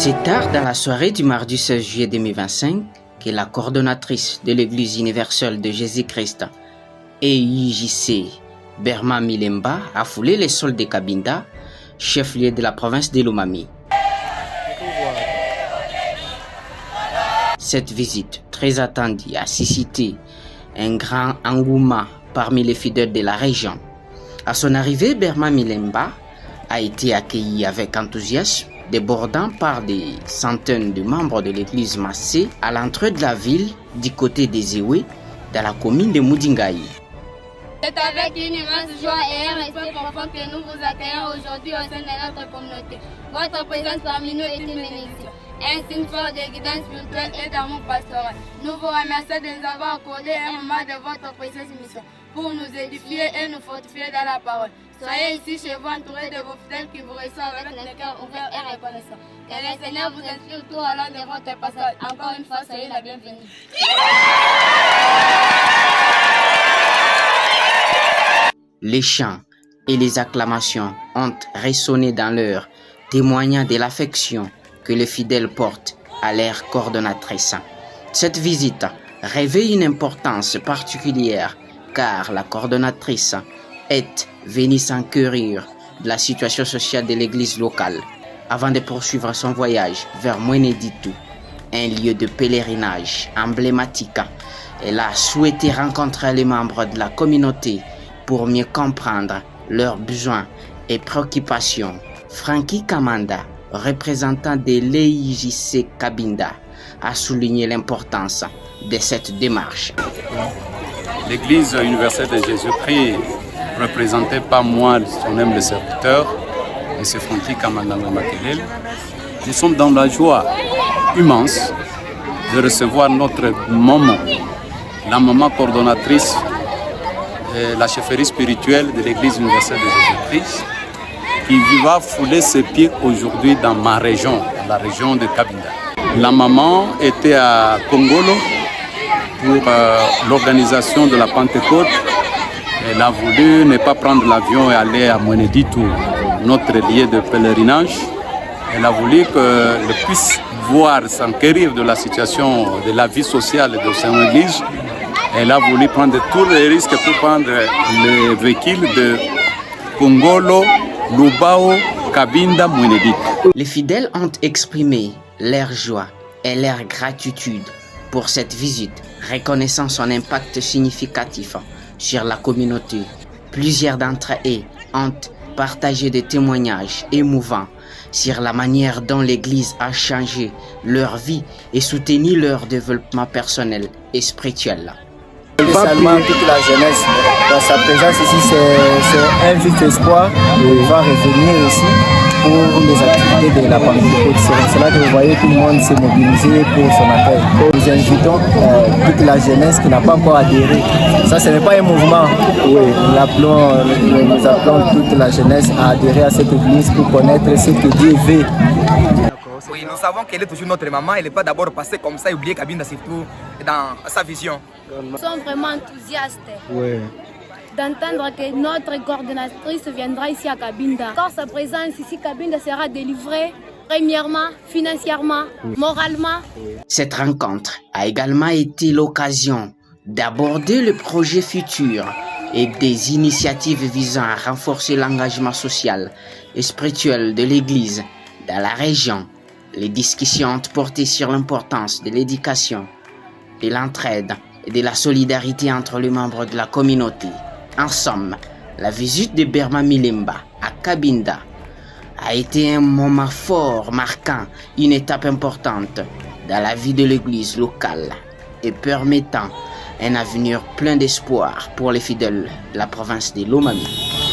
C'est tard dans la soirée du mardi 16 juillet 2025 que la coordonnatrice de l'Église universelle de Jésus-Christ, EIJC, Berma Milemba, a foulé les sols de Kabinda, chef-lieu de la province de Lomami. Cette visite très attendue a suscité un grand engouement parmi les fidèles de la région. À son arrivée, Berma Milemba a été accueilli avec enthousiasme, débordant par des centaines de membres de l'église massée à l'entrée de la ville du côté des Ewe, dans la commune de Moudingaï. C'est avec une immense joie et un respect profond que nous vous accueillons aujourd'hui au sein de notre communauté. Votre présence parmi nous est une bénédiction, un signe fort de guidance spirituelle et d'amour pastoral. Nous vous remercions de nous avoir accordé un moment de votre précieuse mission pour nous édifier et nous fortifier dans la parole. Soyez ici chez vous entourés de vos fidèles qui vous reçoivent avec le cœur ouvert et reconnaissant. Que le Seigneur vous inspire tout au long de votre passage. Encore une fois, soyez la bienvenue. Les chants et les acclamations ont résonné dans l'heure, témoignant de l'affection que les fidèles portent à leur coordonnatrice. Cette visite revêt une importance particulière car la coordonnatrice est venue s'enquérir de la situation sociale de l'église locale avant de poursuivre son voyage vers Mweneditu, un lieu de pèlerinage emblématique. Elle a souhaité rencontrer les membres de la communauté pour mieux comprendre leurs besoins et préoccupations. Frankie Kamanda, représentant de l'EIJC Kabinda, a souligné l'importance de cette démarche. L'Église universelle de Jésus-Christ, représentée par moi, son humble serviteur, M. Francky Kamanda Makelele, nous sommes dans la joie immense de recevoir notre maman, la maman coordonnatrice, la chefferie spirituelle de l'Église universelle de Jésus-Christ, qui va fouler ses pieds aujourd'hui dans ma région, la région de Kabinda. La maman était à Kongolo pour l'organisation de la Pentecôte. Elle a voulu ne pas prendre l'avion et aller à Mweneditu, notre lieu de pèlerinage. Elle a voulu qu'elle puisse voir, s'enquérir de la situation de la vie sociale de son église. Elle a voulu prendre tous les risques pour prendre les véhicules de Kongolo, Lubao, Kabinda, Mweneditu. Les fidèles ont exprimé leur joie et leur gratitude pour cette visite, reconnaissant son impact significatif sur la communauté. Plusieurs d'entre eux ont partagé des témoignages émouvants sur la manière dont l'Église a changé leur vie et soutenu leur développement personnel et spirituel. Spécialement toute la jeunesse, dans sa présence ici, c'est un vif espoir de va revenir ici pour les activités de la Pentecôte. C'est cela que vous voyez tout le monde s'est mobilisé pour son appel. Nous invitons toute la jeunesse qui n'a pas encore adhéré. Ça, ce n'est pas un mouvement. Oui, nous appelons toute la jeunesse à adhérer à cette église pour connaître ce que Dieu veut. Oui, nous savons qu'elle est toujours notre maman. Elle n'est pas d'abord passée comme ça et oubliée Kabinda, surtout dans sa vision. Nous sommes vraiment enthousiastes d'entendre que notre coordonnatrice viendra ici à Kabinda. Quand sa présence ici, Kabinda sera délivrée, premièrement, financièrement, moralement. Cette rencontre a également été l'occasion d'aborder le projet futur et des initiatives visant à renforcer l'engagement social et spirituel de l'Église dans la région. Les discussions ont porté sur l'importance de l'éducation, de l'entraide et de la solidarité entre les membres de la communauté. En somme, la visite de Berma Milemba à Kabinda a été un moment fort marquant une étape importante dans la vie de l'église locale et permettant un avenir plein d'espoir pour les fidèles de la province de Lomami.